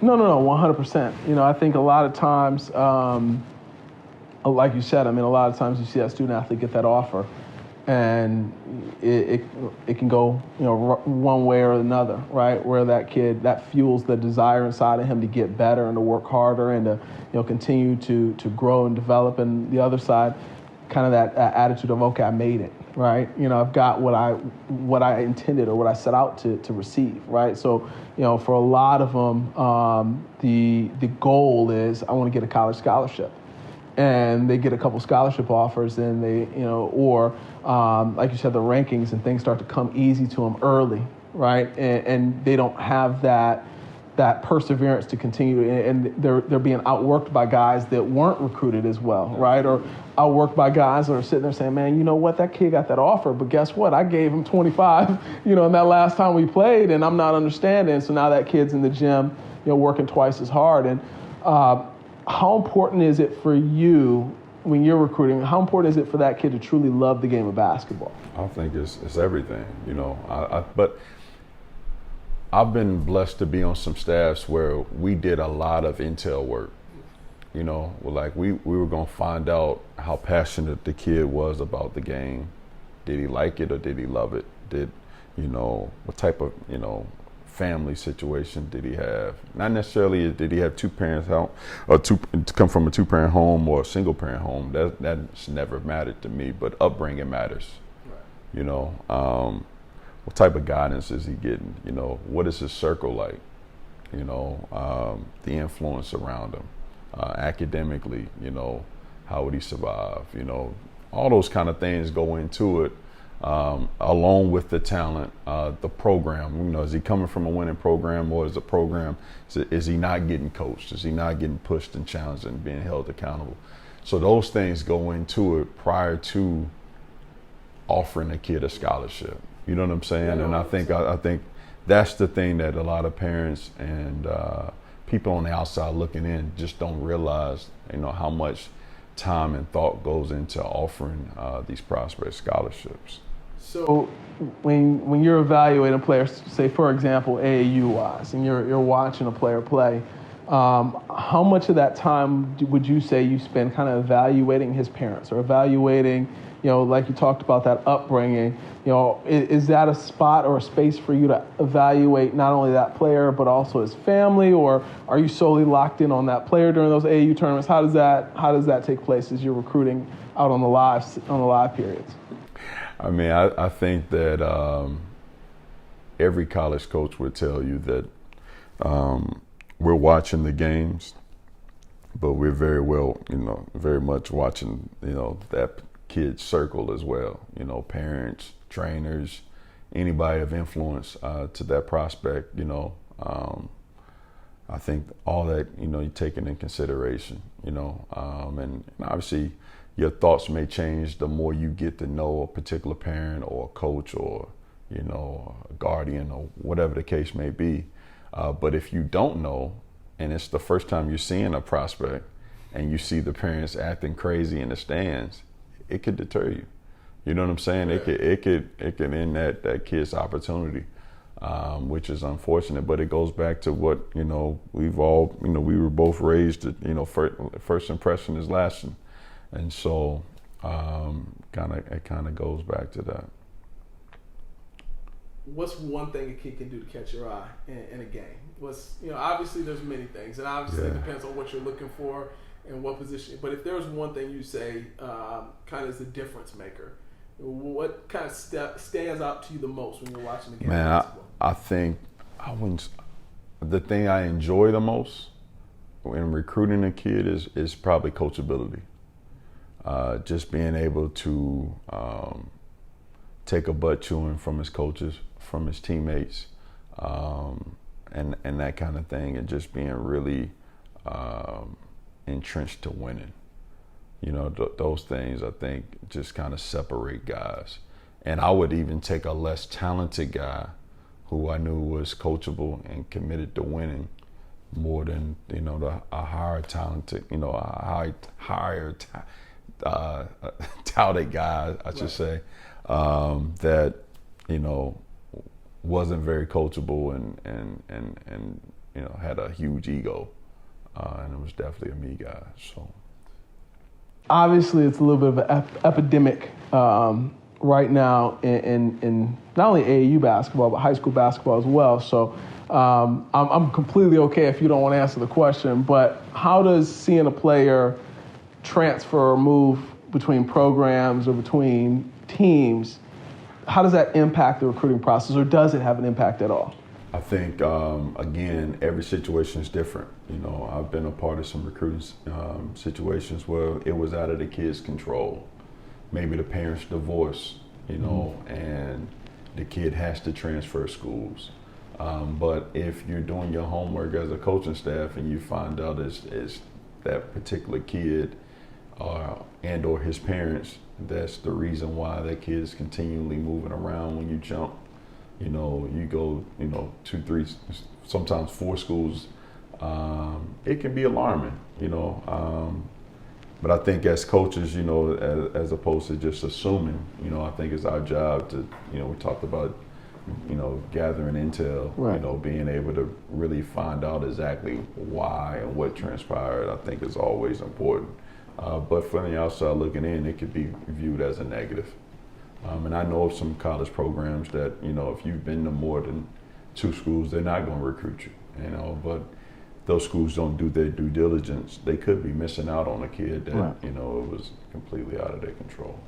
No, 100%. I think a lot of times, like you said, a lot of times you see that student athlete get that offer, and it can go one way or another, right? Where that kid, that fuels the desire inside of him to get better and to work harder and to continue to grow and develop, and the other side, kind of that attitude of, okay, I made it, right? I've got what I intended or what I set out to receive, right? So for a lot of them, the goal is, I want to get a college scholarship. And they get a couple scholarship offers, and they, or like you said, the rankings and things start to come easy to them early, right? And they don't have that perseverance to continue, and they're being outworked by guys that weren't recruited as well, right? Or outworked by guys that are sitting there saying, man, you know what, that kid got that offer, but guess what? I gave him 25, in that last time we played, and I'm not understanding. So now that kid's in the gym, working twice as hard. And how important is it for you when you're recruiting? How important is it for that kid to truly love the game of basketball? I think it's everything, but I've been blessed to be on some staffs where we did a lot of intel work. Like we were gonna find out how passionate the kid was about the game. Did he like it or did he love it? What type of, family situation did he have? Not necessarily did he have two parents out or come from a two-parent home or a single-parent home. That's never mattered to me, but upbringing matters. Right. What type of guidance is he getting? What is his circle like? The influence around him, academically. How would he survive? All those kind of things go into it. Along with the talent, the program, is he coming from a winning program, or is the program, is he not getting coached? Is he not getting pushed and challenged and being held accountable? So those things go into it prior to offering a kid a scholarship. You know what I'm saying? And I think that's the thing that a lot of parents and people on the outside looking in just don't realize, how much time and thought goes into offering these prospect scholarships. So when you're evaluating players, say for example AAU-wise, and you're watching a player play, how much of that time would you say you spend kind of evaluating his parents or evaluating, like you talked about that upbringing? Is that a spot or a space for you to evaluate not only that player but also his family, or are you solely locked in on that player during those AAU tournaments? How does that take place as you're recruiting out on the live periods? I think that every college coach would tell you that we're watching the games, but we're very much watching, that kid's circle as well. Parents, trainers, anybody of influence to that prospect. I think all that you take into consideration. And obviously your thoughts may change the more you get to know a particular parent or a coach or a guardian or whatever the case may be. But if you don't know, and it's the first time you're seeing a prospect, and you see the parents acting crazy in the stands, it could deter you. You know what I'm saying? Yeah. It could end that kid's opportunity, which is unfortunate. But it goes back to what we've all we were both raised that first impression is lasting, and so it kind of goes back to that. What's one thing a kid can do to catch your eye in a game? Obviously there's many things, and obviously it depends on what you're looking for and what position. But if there's one thing you say kind of is a difference maker, what kind of stands out to you the most when you're watching the game? Man, I think the thing I enjoy the most when recruiting a kid is probably coachability. Just being able to take a butt chewing from his coaches, from his teammates, and that kind of thing, and just being really entrenched to winning. Those things I think just kind of separate guys. And I would even take a less talented guy who I knew was coachable and committed to winning more than a higher talented, touted guy, I should say, that wasn't very coachable and had a huge ego, and it was definitely a me guy. So obviously, it's a little bit of an epidemic right now in not only AAU basketball but high school basketball as well. So I'm completely okay if you don't want to answer the question. But how does seeing a player transfer or move between programs or between teams, how does that impact the recruiting process, or does it have an impact at all? I think, again, every situation is different. I've been a part of some recruiting situations where it was out of the kid's control. Maybe the parents divorce, and the kid has to transfer schools. But if you're doing your homework as a coaching staff and you find out it's that particular kid and or his parents, that's the reason why that kid is continually moving around when you jump. You go, 2, 3, sometimes 4 schools. It can be alarming, But I think as coaches, as opposed to just assuming, I think it's our job to, we talked about, gathering intel, right. Being able to really find out exactly why and what transpired, I think is always important. But from the outside looking in, it could be viewed as a negative. And I know of some college programs that, if you've been to more than 2 schools, they're not going to recruit you, but those schools don't do their due diligence. They could be missing out on a kid that, right. It was completely out of their control.